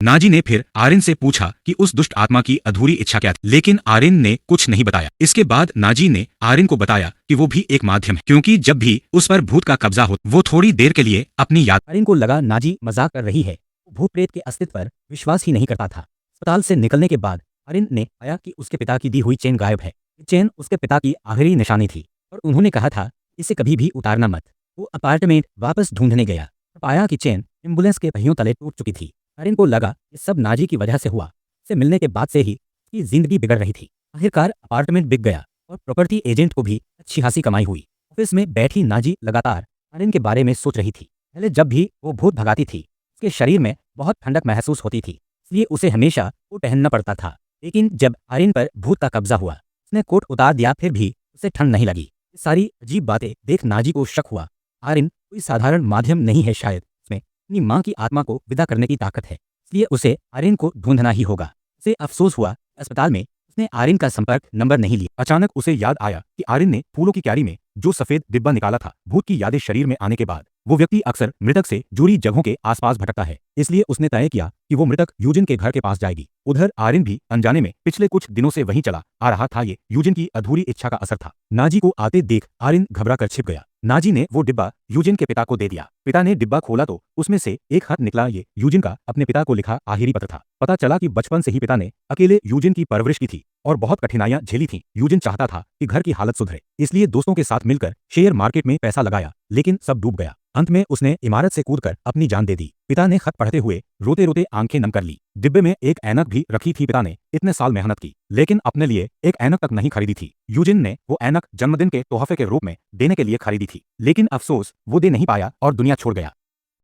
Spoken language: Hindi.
नाजी ने फिर आर्यन से पूछा कि उस दुष्ट आत्मा की अधूरी इच्छा क्या थी, लेकिन आर्यन ने कुछ नहीं बताया। इसके बाद नाजी ने आर्यन को बताया कि वो भी एक माध्यम है, क्योंकि जब भी उस पर भूत का कब्जा हो वो थोड़ी देर के लिए अपनी याद। आर्यन को लगा नाजी मजाक कर रही है, भूत प्रेत के अस्तित्व पर विश्वास ही नहीं करता था। अस्पताल से निकलने के बाद आर्यन ने पाया कि उसके पिता की दी हुई चेन गायब है। चेन उसके पिता की आखिरी निशानी थी और उन्होंने कहा था इसे कभी भी उतारना मत। वो अपार्टमेंट वापस ढूंढने गया, पाया कि चेन एम्बुलेंस के पहियों तले टूट चुकी थी। आर्यन को लगा ये सब नाजी की वजह से हुआ। उससे मिलने के बाद से ही उसकी जिंदगी बिगड़ रही थी। आखिरकार अपार्टमेंट बिक गया और प्रॉपर्टी एजेंट को भी अच्छी खासी कमाई हुई। ऑफिस में बैठी नाजी लगातार आर्यन के बारे में सोच रही थी। पहले जब भी वो भूत भगाती थी उसके शरीर में बहुत ठंडक महसूस होती थी, इसलिए उसे हमेशा वो पहनना पड़ता था। लेकिन जब आर्यन पर भूत का कब्जा हुआ, उसने कोट उतार दिया, फिर भी उसे ठंड नहीं लगी। ये सारी अजीब बातें देख नाजी को शक हुआ, आर्यन कोई साधारण माध्यम नहीं है, शायद उसमें अपनी माँ की आत्मा को विदा करने की ताकत है, इसलिए उसे आर्यन को ढूंढना ही होगा। उसे अफसोस हुआ अस्पताल में उसने आर्यन का संपर्क नंबर नहीं लिया। अचानक उसे याद आया कि आर्यन ने फूलों की क्यारी में जो सफेद डिब्बा निकाला था। भूत की यादें शरीर में आने के बाद वो व्यक्ति अक्सर मृतक से जुड़ी जगहों के आसपास भटकता है, इसलिए उसने तय किया कि वो मृतक यूजिन के घर के पास जाएगी। उधर आर्यन भी अनजाने में पिछले कुछ दिनों से वहीं चला आ रहा था। ये यूजिन की अधूरी इच्छा का असर था। नाजी को आते देख आर्यन घबरा कर छिप गया। नाजी ने वो डिब्बा यूजिन के पिता को दे दिया। पिता ने डिब्बा खोला तो उसमें से एक खत निकला। ये यूजिन का अपने पिता को लिखा आखिरी पत्र था। पता चला कि बचपन से ही पिता ने अकेले यूजिन की परवरिश की थी और बहुत कठिनाइयां झेली थीं। यूजिन चाहता था कि घर की हालत सुधरे, इसलिए दोस्तों के साथ मिलकर शेयर मार्केट में पैसा लगाया, लेकिन सब डूब गया। अंत में उसने इमारत से कूदकर अपनी जान दे दी। पिता ने खत पढ़ते हुए रोते रोते आंखें नम कर ली। डिब्बे में एक ऐनक भी रखी थी। पिता ने इतने साल मेहनत की, लेकिन अपने लिए एक ऐनक तक नहीं खरीदी थी। यूजिन ने वो ऐनक जन्मदिन के तोहफे के रूप में देने के लिए खरीदी थी, लेकिन अफसोस वो दे नहीं पाया और दुनिया छोड़ गया।